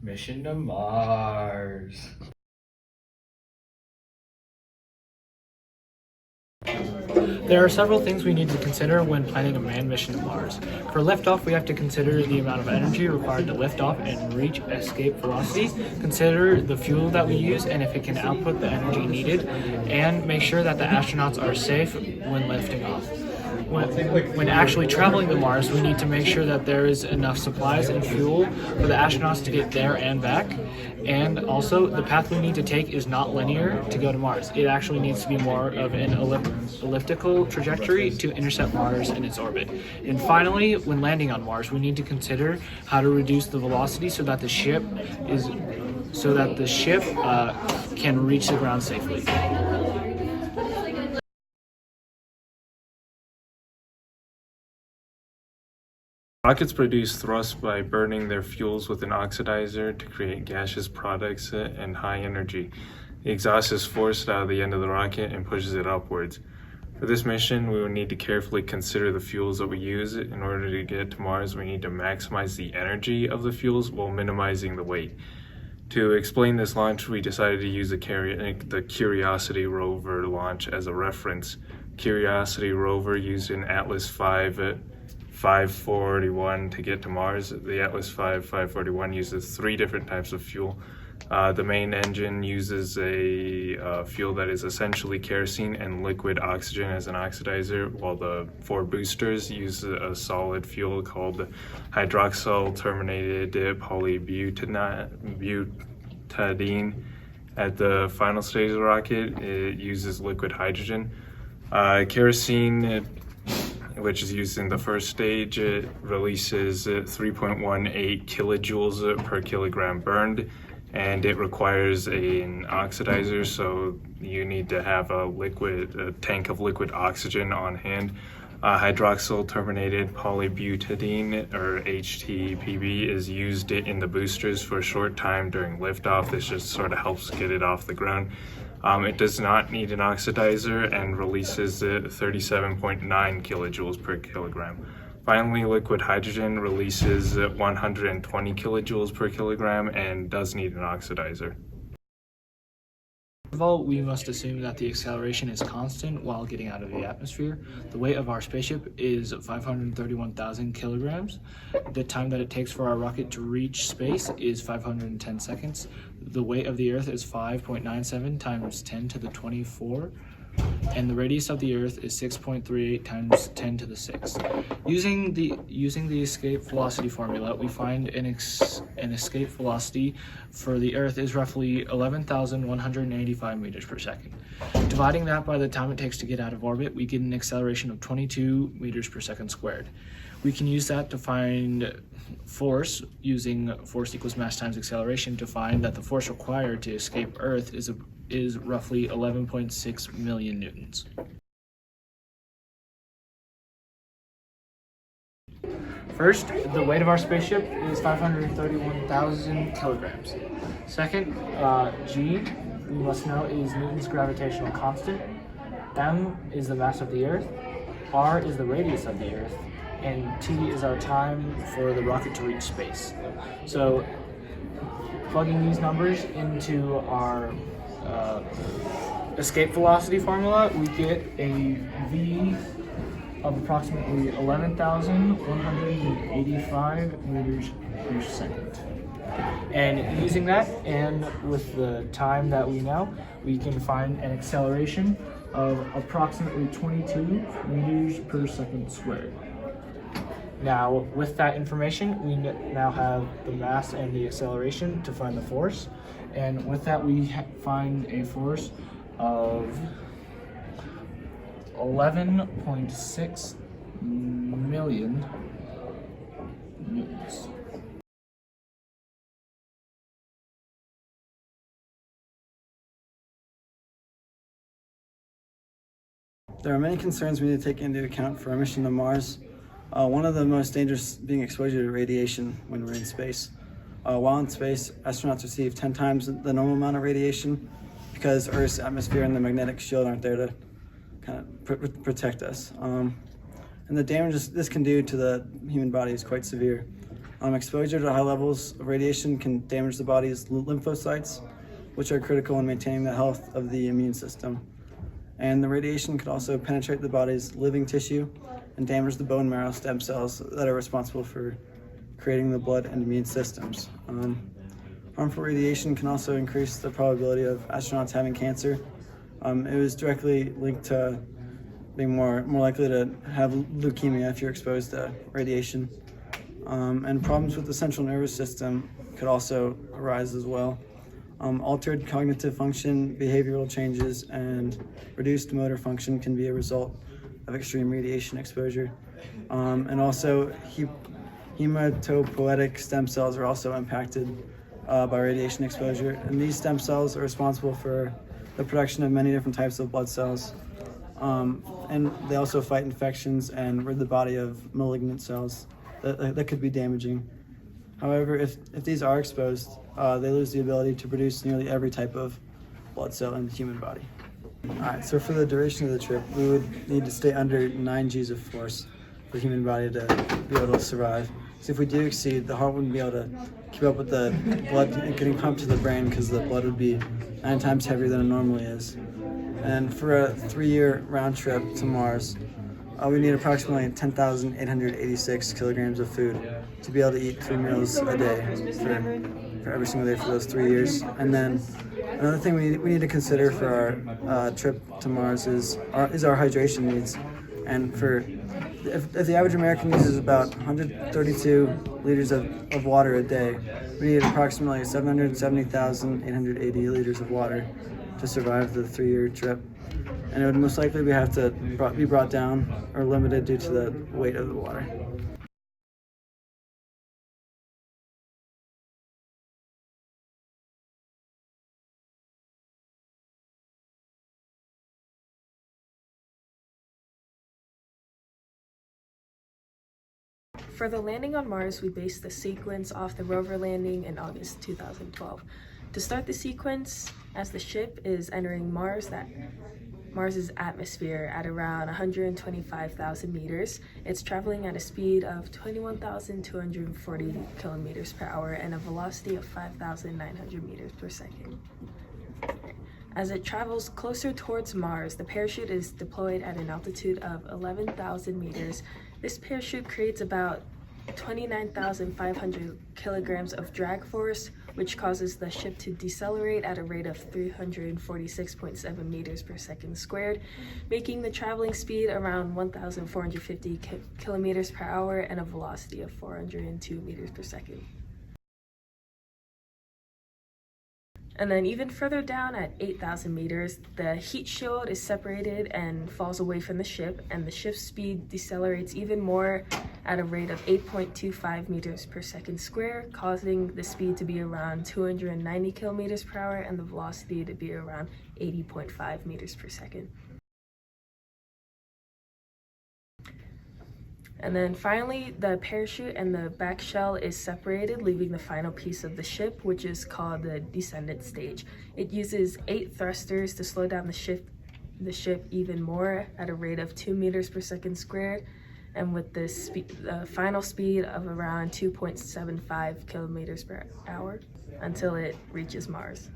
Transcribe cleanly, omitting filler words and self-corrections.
Mission to Mars. There are several things we need to consider when planning a manned mission to Mars. For liftoff, we have to consider the amount of energy required to lift off and reach escape velocity, consider the fuel that we use and if it can output the energy needed, and make sure that the astronauts are safe when lifting off. When actually traveling to Mars, we need to make sure that there is enough supplies and fuel for the astronauts to get there and back. And also, the path we need to take is not linear to go to Mars. It actually needs to be more of an elliptical trajectory to intercept Mars in its orbit. And finally, when landing on Mars, we need to consider how to reduce the velocity so that the ship can reach the ground safely. Rockets produce thrust by burning their fuels with an oxidizer to create gaseous products and high energy. The exhaust is forced out of the end of the rocket and pushes it upwards. For this mission, we will need to carefully consider the fuels that we use. In order to get to Mars, we need to maximize the energy of the fuels while minimizing the weight. To explain this launch, we decided to use the Curiosity rover launch as a reference. Curiosity rover used an Atlas V 541 to get to Mars. The Atlas V 541 uses 3 different types of fuel. The main engine uses a fuel that is essentially kerosene and liquid oxygen as an oxidizer, while the 4 boosters use a solid fuel called hydroxyl terminated polybutadiene. At the final stage of the rocket, it uses liquid hydrogen. Kerosene, which is used in the first stage, it releases 3.18 kilojoules per kilogram burned, and it requires an oxidizer, so you need to have a tank of liquid oxygen on hand. Hydroxyl terminated polybutadiene, or HTPB, is used in the boosters for a short time during liftoff. This just sort of helps get it off the ground. It does not need an oxidizer and releases 37.9 kilojoules per kilogram. Finally, liquid hydrogen releases 120 kilojoules per kilogram and does need an oxidizer. First of all, we must assume that the acceleration is constant while getting out of the atmosphere. The weight of our spaceship is 531,000 kilograms. The time that it takes for our rocket to reach space is 510 seconds. The weight of the Earth is 5.97 times 10 to the 24. And the radius of the Earth is 6.38 times 10 to the 6. Using the escape velocity formula, we find an escape velocity for the Earth is roughly 11,185 meters per second. Dividing that by the time it takes to get out of orbit, we get an acceleration of 22 meters per second squared. We can use that to find force, using force equals mass times acceleration, to find that the force required to escape Earth is roughly 11.6 million newtons. First, the weight of our spaceship is 531,000 kilograms. Second, G, we must know, is Newton's gravitational constant. M is the mass of the Earth. R is the radius of the Earth. And T is our time for the rocket to reach space. So, plugging these numbers into our escape velocity formula, we get a V of approximately 11,185 meters per second. And using that, and with the time that we know, we can find an acceleration of approximately 22 meters per second squared. Now, with that information, we now have the mass and the acceleration to find the force. And with that, we find a force of 11.6 million newtons. There are many concerns we need to take into account for our mission to Mars. One of the most dangerous being exposure to radiation when we're in space. While in space, astronauts receive 10 times the normal amount of radiation because Earth's atmosphere and the magnetic shield aren't there to kind of protect us. And the damage this can do to the human body is quite severe. Exposure to high levels of radiation can damage the body's lymphocytes, which are critical in maintaining the health of the immune system. And the radiation could also penetrate the body's living tissue and damage the bone marrow stem cells that are responsible for creating the blood and immune systems. Harmful radiation can also increase the probability of astronauts having cancer. It was directly linked to being more likely to have leukemia if you're exposed to radiation. And problems with the central nervous system could also arise as well. Altered cognitive function, behavioral changes, and reduced motor function can be a result of extreme radiation exposure. And also, hematopoietic stem cells are also impacted by radiation exposure. And these stem cells are responsible for the production of many different types of blood cells. And they also fight infections and rid the body of malignant cells that could be damaging. However, if these are exposed, they lose the ability to produce nearly every type of blood cell in the human body. All right, so for the duration of the trip, we would need to stay under 9 Gs of force for the human body to be able to survive. So if we do exceed, the heart wouldn't be able to keep up with the blood getting pumped to the brain because the blood would be 9 times heavier than it normally is. And for a 3-year round trip to Mars, we need approximately 10,886 kilograms of food to be able to eat 3 meals a day for every single day for those 3 years. And then another thing we need to consider for our trip to Mars is our hydration needs. And if the average American uses about 132 liters of water a day, we need approximately 770,880 liters of water to survive the 3-year trip. And it would most likely have to be brought down or limited due to the weight of the water. For the landing on Mars, we based the sequence off the rover landing in August 2012. To start the sequence, as the ship is entering Mars's atmosphere at around 125,000 meters, it's traveling at a speed of 21,240 kilometers per hour and a velocity of 5,900 meters per second. As it travels closer towards Mars, the parachute is deployed at an altitude of 11,000 meters. This parachute creates about 29,500 kilograms of drag force, which causes the ship to decelerate at a rate of 346.7 meters per second squared, making the traveling speed around 1,450 kilometers per hour and a velocity of 402 meters per second. And then even further down at 8,000 meters, the heat shield is separated and falls away from the ship, and the ship's speed decelerates even more at a rate of 8.25 meters per second square, causing the speed to be around 290 kilometers per hour and the velocity to be around 80.5 meters per second. And then finally, the parachute and the back shell is separated, leaving the final piece of the ship, which is called the descendant stage. It uses 8 thrusters to slow down the ship even more at a rate of 2 meters per second squared, and with the final speed of around 2.75 kilometers per hour until it reaches Mars.